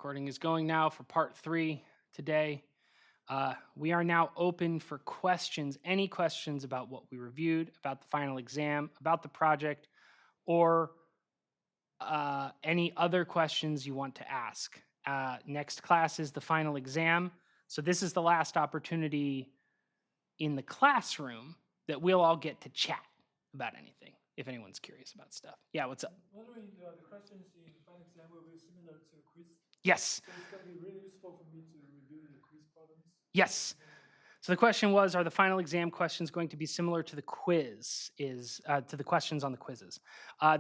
Recording is going now for part 3 today. We are now open for questions, any questions about what we reviewed, about the final exam, about the project, or any other questions you want to ask. Next class is the final exam. So this is the last opportunity in the classroom that we'll all get to chat about anything, if anyone's curious about stuff. Yeah, what's up? Wondering the questions in final exam will be similar to quiz. Yes. So it's going to be really useful for me to review the quiz problems. Yes. So the question was, are the final exam questions going to be similar to the quiz, to the questions on the quizzes?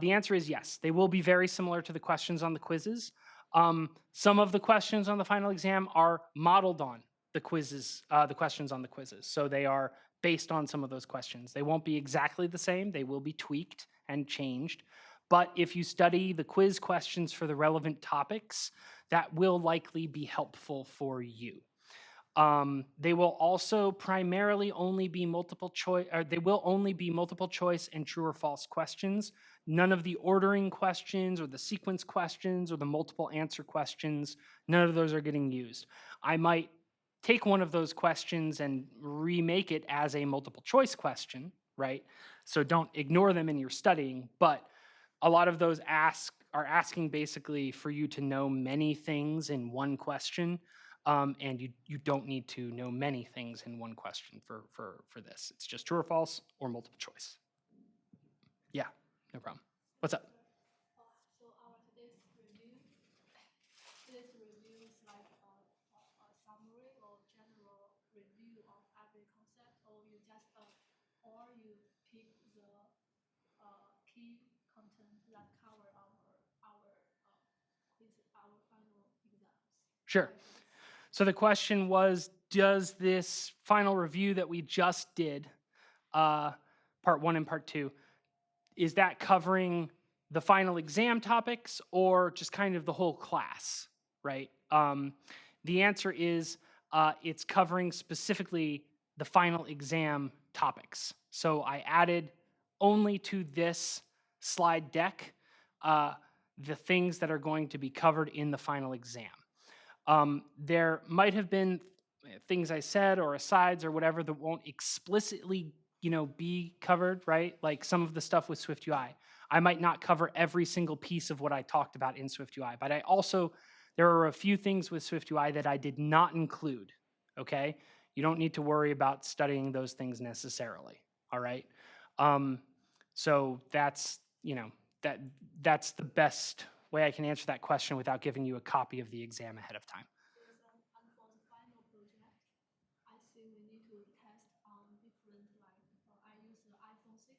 The answer is yes. They will be very similar to the questions on the quizzes. Some of the questions on the final exam are modeled on the quizzes, the questions on the quizzes. So they are based on some of those questions. They won't be exactly the same. They will be tweaked and changed. But if you study the quiz questions for the relevant topics, that will likely be helpful for you. They will also primarily only be multiple choice, or they will only be multiple choice and true or false questions. None of the ordering questions or the sequence questions or the multiple answer questions, none of those are getting used. I might take one of those questions and remake it as a multiple choice question, right? So don't ignore them in your studying, but a lot of those are asking basically for you to know many things in one question. And you don't need to know many things in one question for this. It's just true or false or multiple choice. Yeah, no problem. What's up? So our today's review is like a summary or general review of every concept, or you pick the key content that cover our final exams. Sure. So the question was, does this final review that we just did, part 1 and part 2, is that covering the final exam topics or just kind of the whole class, right? The answer is it's covering specifically the final exam topics. So I added only to this slide deck the things that are going to be covered in the final exam. There might have been things I said or asides or whatever that won't explicitly, be covered, right? Like some of the stuff with SwiftUI. I might not cover every single piece of what I talked about in SwiftUI, but there are a few things with SwiftUI that I did not include, okay? You don't need to worry about studying those things necessarily, all right? So that's, that's the best way I can answer that question without giving you a copy of the exam ahead of time. And for the final project, I see we need to test on different, I use the iPhone 6,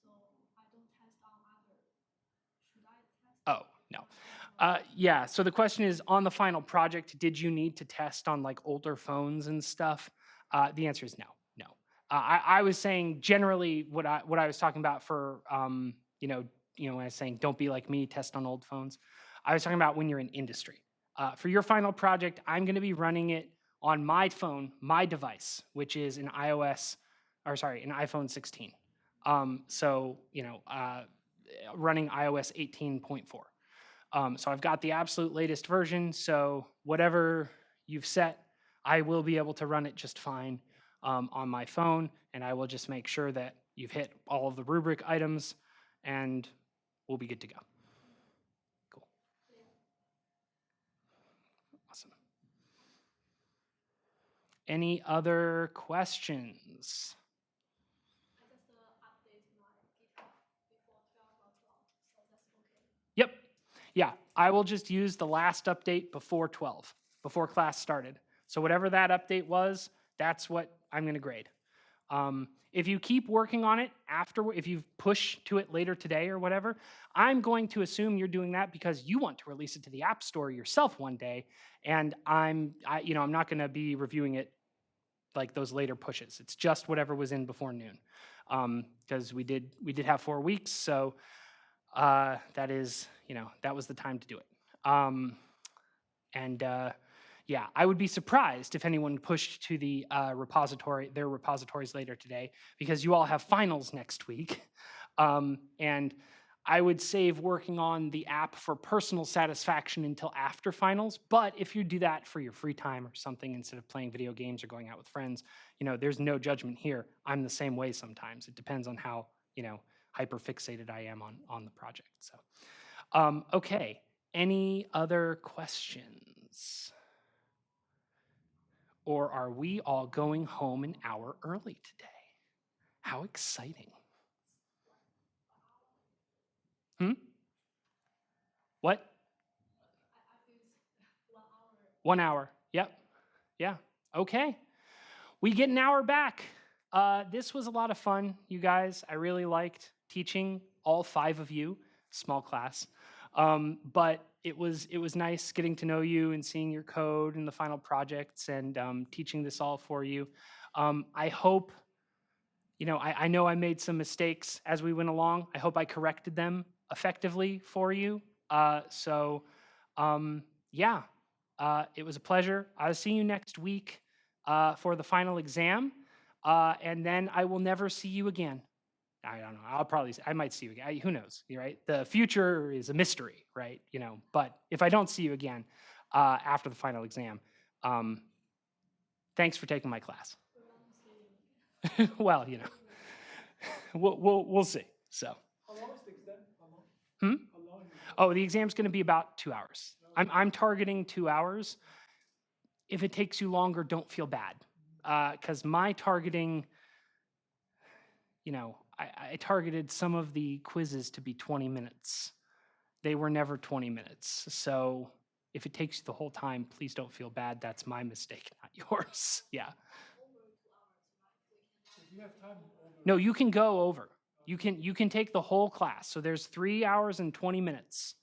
so I don't test on other. Should I test? Oh, no. Yeah, so the question is, on the final project, did you need to test on like older phones and stuff? The answer is no. I was saying generally what I was talking about for, when I was saying don't be like me, test on old phones. I was talking about when you're in industry. For your final project, I'm going to be running it on my phone, my device, which is an iPhone 16. So, running iOS 18.4. So I've got the absolute latest version. So whatever you've set, I will be able to run it just fine on my phone. And I will just make sure that you've hit all of the rubric items and we'll be good to go. Cool. Awesome. Any other questions? I just update my GitHub before 12 or 12, so that's okay. Yep. Yeah, I will just use the last update before 12, before class started. So whatever that update was, that's what I'm going to grade. If you keep working on it if you push to it later today or whatever, I'm going to assume you're doing that because you want to release it to the App Store yourself one day, and I'm not going to be reviewing it like those later pushes. It's just whatever was in before noon, because we did have 4 weeks, so that is that was the time to do it. Yeah, I would be surprised if anyone pushed to the their repositories later today, because you all have finals next week. And I would save working on the app for personal satisfaction until after finals. But if you do that for your free time or something instead of playing video games or going out with friends, there's no judgment here. I'm the same way sometimes. It depends on how, hyper fixated I am on the project. So, okay. Any other questions? Or are we all going home an hour early today? How exciting. What? I feel it's 1 hour. 1 hour. Yep. Yeah. Okay. We get an hour back. This was a lot of fun, you guys. I really liked teaching all 5 of you, small class. But it was nice getting to know you and seeing your code and the final projects and teaching this all for you. I hope, I know I made some mistakes as we went along. I hope I corrected them effectively for you. Yeah, it was a pleasure. I'll see you next week for the final exam. And then I will never see you again. I don't know. I might see you again. Who knows, right? The future is a mystery, right? But if I don't see you again after the final exam, thanks for taking my class. Well, we'll see. So. How long is the exam? How long? Hmm? How long is the exam? Oh, the exam's going to be about 2 hours. I'm targeting 2 hours. If it takes you longer, don't feel bad, because my targeting, I targeted some of the quizzes to be 20 minutes. They were never 20 minutes. So if it takes you the whole time, please don't feel bad. That's my mistake, not yours. Yeah. If you have time over. No, you can go over. You can take the whole class. So there's 3 hours and 20 minutes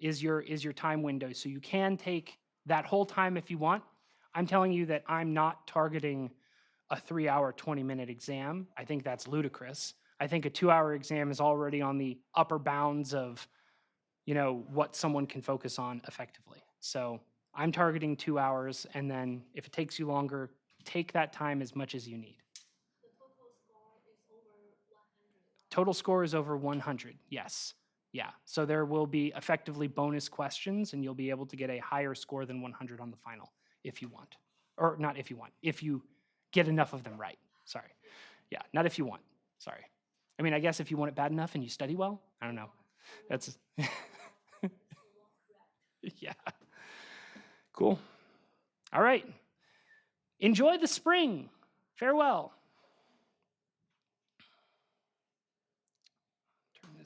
is your time window. So you can take that whole time if you want. I'm telling you that I'm not targeting a 3-hour, 20-minute exam. I think that's ludicrous. I think a 2-hour exam is already on the upper bounds of, what someone can focus on effectively. So I'm targeting 2 hours, and then if it takes you longer, take that time as much as you need. The total score is over 100. Total score is over 100, yes. Yeah, so there will be effectively bonus questions, and you'll be able to get a higher score than 100 on the final if you want. Or not if you want, if you get enough of them right. Sorry. Yeah, not if you want. Sorry. I mean, I guess if you want it bad enough and you study well, I don't know. That's, yeah. Cool. All right. Enjoy the spring. Farewell.